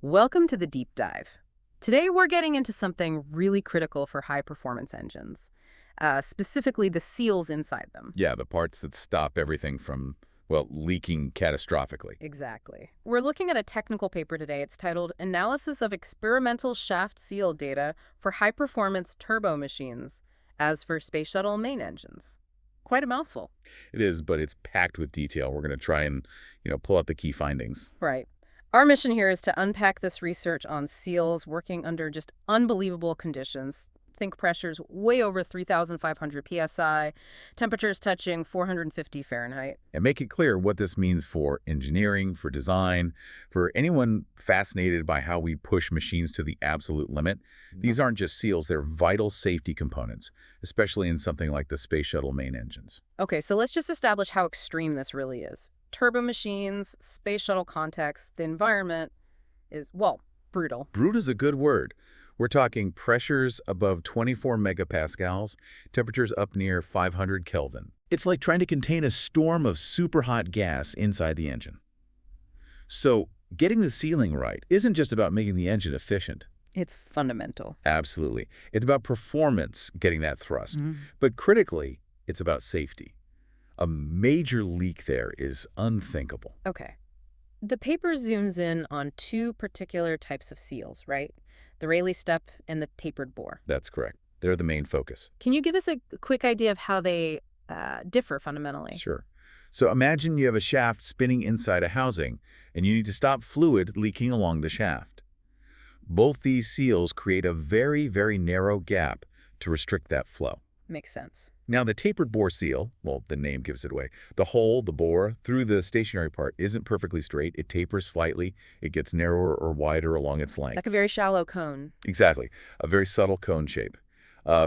Welcome to the deep dive. Today we're getting into something really critical for high-performance engines, specifically the seals inside them. Yeah, the parts that stop everything from, well, leaking catastrophically. Exactly. We're looking at a technical paper today. It's titled Analysis of Experimental Shaft Seal Data for High-Performance Turbomachines as for Space Shuttle Main Engines. Quite a mouthful. It is, but it's packed with detail. We're going to try and, pull out the key findings. Right. Our mission here is to unpack this research on seals working under just unbelievable conditions. Think pressures way over 3,500 psi, temperatures touching 450 Fahrenheit. And make it clear what this means for engineering, for design, for anyone fascinated by how we push machines to the absolute limit. These aren't just seals, they're vital safety components, especially in something like the Space Shuttle main engines. Okay, so let's just establish how extreme this really is. Turbo machines, space shuttle context, the environment is, well, brutal. Brute is a good word. We're talking pressures above 24 megapascals, temperatures up near 500 Kelvin. It's like trying to contain a storm of super hot gas inside the engine. So, getting the sealing right isn't just about making the engine efficient. It's fundamental. Absolutely. It's about performance, getting that thrust. But critically, it's about safety. A major leak there is unthinkable. Okay. The paper zooms in on two particular types of seals, right? The Rayleigh step and the tapered bore. That's correct. They're the main focus. Can you give us a quick idea of how they differ fundamentally? Sure. So imagine you have a shaft spinning inside a housing, and you need to stop fluid leaking along the shaft. Both these seals create a very, very narrow gap to restrict that flow. Makes sense. Now, the tapered bore seal, well, the name gives it away. The hole, the bore, through the stationary part isn't perfectly straight. It tapers slightly. It gets narrower or wider along its length. Like a very shallow cone. Exactly. A very subtle cone shape.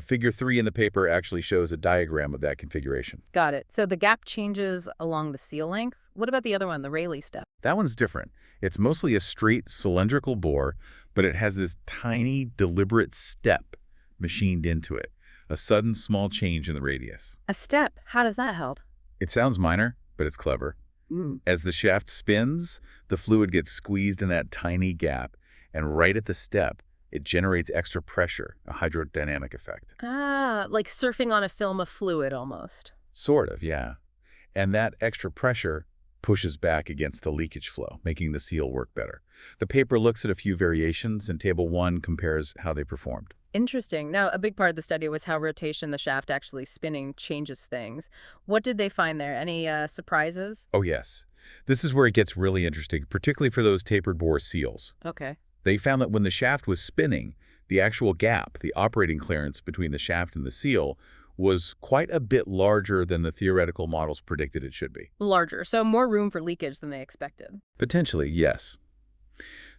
Figure 3 in the paper actually shows a diagram of that configuration. Got it. So the gap changes along the seal length. What about the other one, the Rayleigh step? That one's different. It's mostly a straight cylindrical bore, but it has this tiny, deliberate step machined into it. A sudden small change in the radius. A step? How does that help? It sounds minor, but it's clever. As the shaft spins, the fluid gets squeezed in that tiny gap, and right at the step, it generates extra pressure, a hydrodynamic effect. Ah, like surfing on a film of fluid almost. Sort of, yeah. And that extra pressure pushes back against the leakage flow, making the seal work better. The paper looks at a few variations, and Table 1 compares how they performed. Interesting. Now, a big part of the study was how rotation, the shaft actually spinning, changes things. What did they find there? Any surprises? Oh, yes. This is where it gets really interesting, particularly for those tapered bore seals. Okay. They found that when the shaft was spinning, the actual gap, the operating clearance between the shaft and the seal, was quite a bit larger than the theoretical models predicted it should be. Larger, so more room for leakage than they expected. Potentially, yes.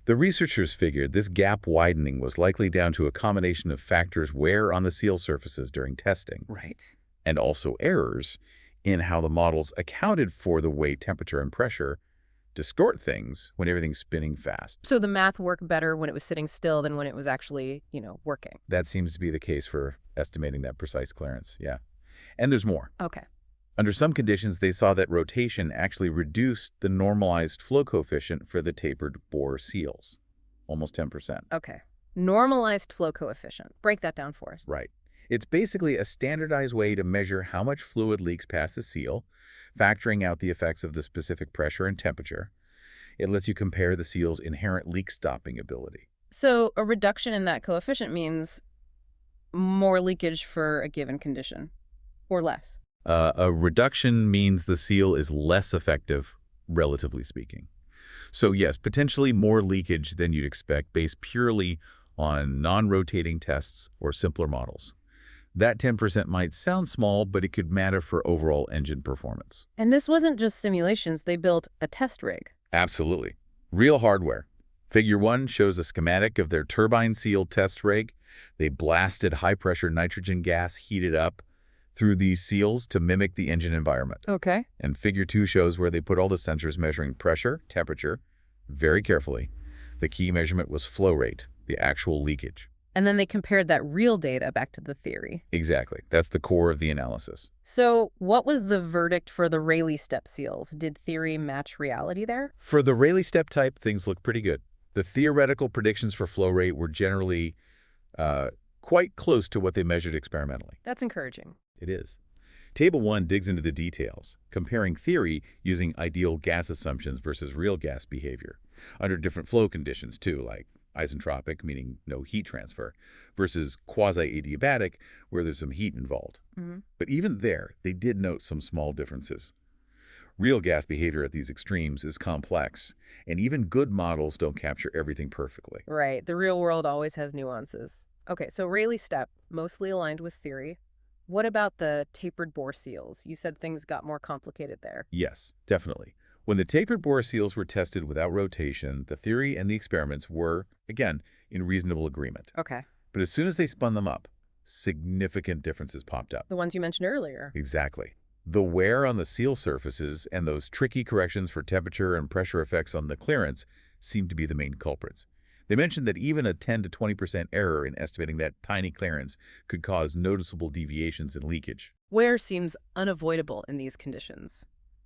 The researchers figured this gap widening was likely down to a combination of factors wear on the seal surfaces during testing. Right. And also errors in how the models accounted for the way temperature and pressure distort things when everything's spinning fast. So the math worked better when it was sitting still than when it was actually, working. That seems to be the case for estimating that precise clearance, yeah. And there's more. Okay. Under some conditions, they saw that rotation actually reduced the normalized flow coefficient for the tapered bore seals, almost 10%. Okay. Normalized flow coefficient. Break that down for us. Right. It's basically a standardized way to measure how much fluid leaks past the seal, factoring out the effects of the specific pressure and temperature. It lets you compare the seal's inherent leak-stopping ability. So a reduction in that coefficient means more leakage for a given condition, or less. A reduction means the seal is less effective, relatively speaking. So yes, potentially more leakage than you'd expect based purely on non-rotating tests or simpler models. That 10% might sound small, but it could matter for overall engine performance. And this wasn't just simulations. They built a test rig. Absolutely. Real hardware. Figure 1 shows a schematic of their turbine seal test rig. They blasted high-pressure nitrogen gas heated up through these seals to mimic the engine environment. Okay. And Figure 2 shows where they put all the sensors measuring pressure, temperature, very carefully. The key measurement was flow rate, the actual leakage. And then they compared that real data back to the theory. Exactly. That's the core of the analysis. So what was the verdict for the Rayleigh step seals? Did theory match reality there? For the Rayleigh step type, things look pretty good. The theoretical predictions for flow rate were generally quite close to what they measured experimentally. That's encouraging. It is. Table 1 digs into the details, comparing theory using ideal gas assumptions versus real gas behavior, under different flow conditions too, like isentropic, meaning no heat transfer, versus quasi-adiabatic, where there's some heat involved. But even there, they did note some small differences. Real gas behavior at these extremes is complex, and even good models don't capture everything perfectly. Right. The real world always has nuances. Okay, so Rayleigh's step, mostly aligned with theory. What about the tapered bore seals? You said things got more complicated there. Yes, definitely. When the tapered bore seals were tested without rotation, the theory and the experiments were, again, in reasonable agreement. Okay. But as soon as they spun them up, significant differences popped up. The ones you mentioned earlier. Exactly. The wear on the seal surfaces and those tricky corrections for temperature and pressure effects on the clearance seemed to be the main culprits. They mentioned that even a 10 to 20% error in estimating that tiny clearance could cause noticeable deviations in leakage. Wear seems unavoidable in these conditions.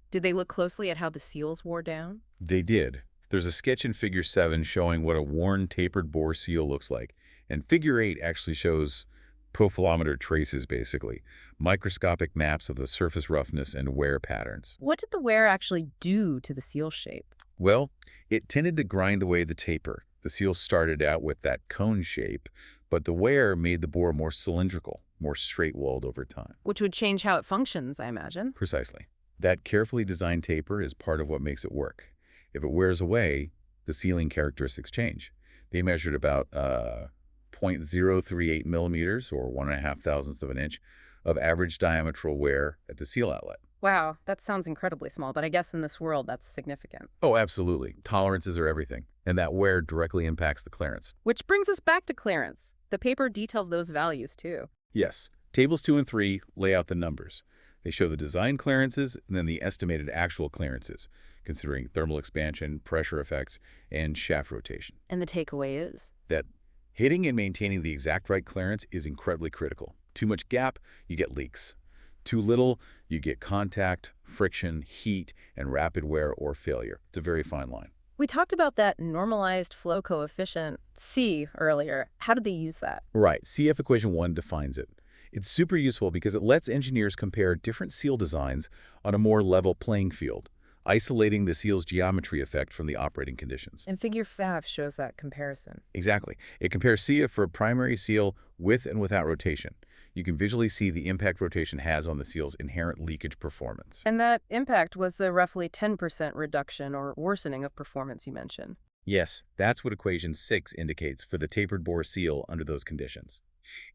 Did they look closely at how the seals wore down? They did. There's a sketch in Figure 7 showing what a worn tapered bore seal looks like, and Figure 8 actually shows profilometer traces, basically, microscopic maps of the surface roughness and wear patterns. What did the wear actually do to the seal shape? Well, it tended to grind away the taper. The seal started out with that cone shape, but the wear made the bore more cylindrical, more straight-walled over time. Which would change how it functions, I imagine. Precisely. That carefully designed taper is part of what makes it work. If it wears away, the sealing characteristics change. They measured about 0.038 millimeters, or 1.5 thousandths of an inch, of average diametral wear at the seal outlet. Wow, that sounds incredibly small, but I guess in this world that's significant. Oh, absolutely. Tolerances are everything, and that wear directly impacts the clearance. Which brings us back to clearance. The paper details those values too. Yes, tables 2 and 3 lay out the numbers. They show the design clearances and then the estimated actual clearances, considering thermal expansion, pressure effects, and shaft rotation. And the takeaway is? That hitting and maintaining the exact right clearance is incredibly critical. Too much gap, you get leaks. Too little, you get contact, friction, heat, and rapid wear or failure. It's a very fine line. We talked about that normalized flow coefficient, C, earlier. How did they use that? Right. CF equation 1 defines it. It's super useful because it lets engineers compare different seal designs on a more level playing field, isolating the seal's geometry effect from the operating conditions. And Figure 5 shows that comparison. Exactly. It compares CF for a primary seal with and without rotation. You can visually see the impact rotation has on the seal's inherent leakage performance. And that impact was the roughly 10% reduction or worsening of performance you mentioned. Yes, that's what equation 6 indicates for the tapered bore seal under those conditions.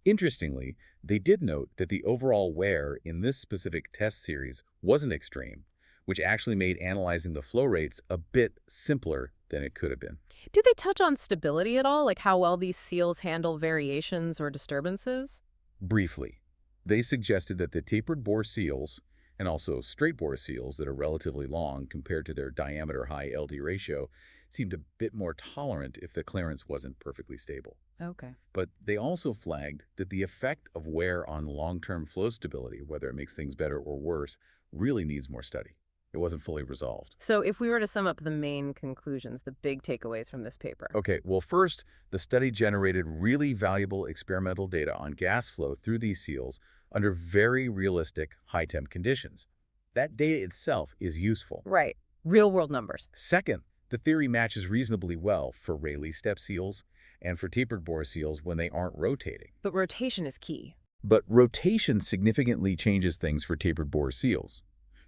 Interestingly, they did note that the overall wear in this specific test series wasn't extreme, which actually made analyzing the flow rates a bit simpler than it could have been. Did they touch on stability at all, like how well these seals handle variations or disturbances? Briefly, they suggested that the tapered bore seals, and also straight bore seals that are relatively long compared to their diameter high LD ratio, seemed a bit more tolerant if the clearance wasn't perfectly stable. Okay. But they also flagged that the effect of wear on long-term flow stability, whether it makes things better or worse, really needs more study. It wasn't fully resolved. So if we were to sum up the main conclusions, the big takeaways from this paper. Okay, well first, the study generated really valuable experimental data on gas flow through these seals under very realistic high-temp conditions. That data itself is useful. Right. Real-world numbers. Second, the theory matches reasonably well for Rayleigh step seals and for tapered bore seals when they aren't rotating. But rotation is key. But rotation significantly changes things for tapered bore seals,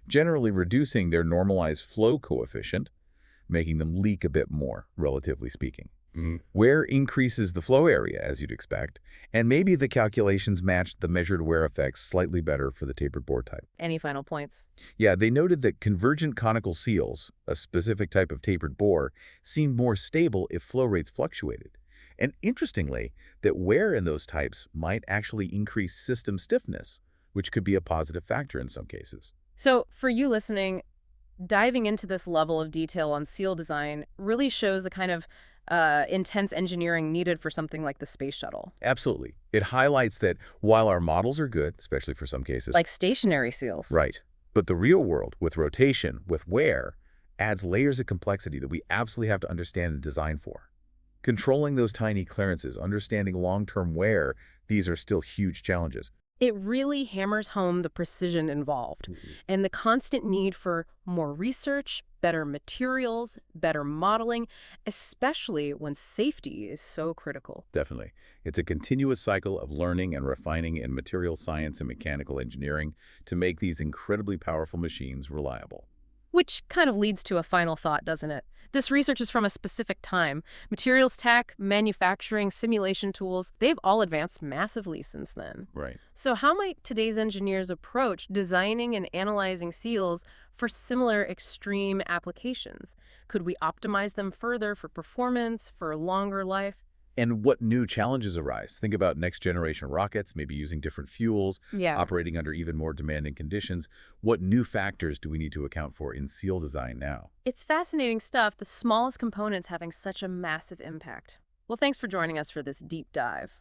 generally reducing their normalized flow coefficient, making them leak a bit more, relatively speaking. Wear increases the flow area, as you'd expect, and maybe the calculations matched the measured wear effects slightly better for the tapered bore type. Any final points? Yeah, they noted that convergent conical seals, a specific type of tapered bore, seemed more stable if flow rates fluctuated. And interestingly, that wear in those types might actually increase system stiffness, which could be a positive factor in some cases. So for you listening, diving into this level of detail on seal design really shows the kind of intense engineering needed for something like the space shuttle. Absolutely. It highlights that while our models are good, especially for some cases. Like stationary seals. Right. But the real world, with rotation, with wear, adds layers of complexity that we absolutely have to understand and design for. Controlling those tiny clearances, understanding long-term wear, these are still huge challenges. It really hammers home the precision involved and the constant need for more research, better materials, better modeling, especially when safety is so critical. Definitely. It's a continuous cycle of learning and refining in material science and mechanical engineering to make these incredibly powerful machines reliable. Which kind of leads to a final thought, doesn't it? This research is from a specific time. Materials tech, manufacturing, simulation tools, they've all advanced massively since then. Right. So how might today's engineers approach designing and analyzing seals for similar extreme applications? Could we optimize them further for performance, for longer life? And what new challenges arise? Think about next-generation rockets, maybe using different fuels, Yeah. operating under even more demanding conditions. What new factors do we need to account for in seal design now? It's fascinating stuff, the smallest components having such a massive impact. Well, thanks for joining us for this deep dive.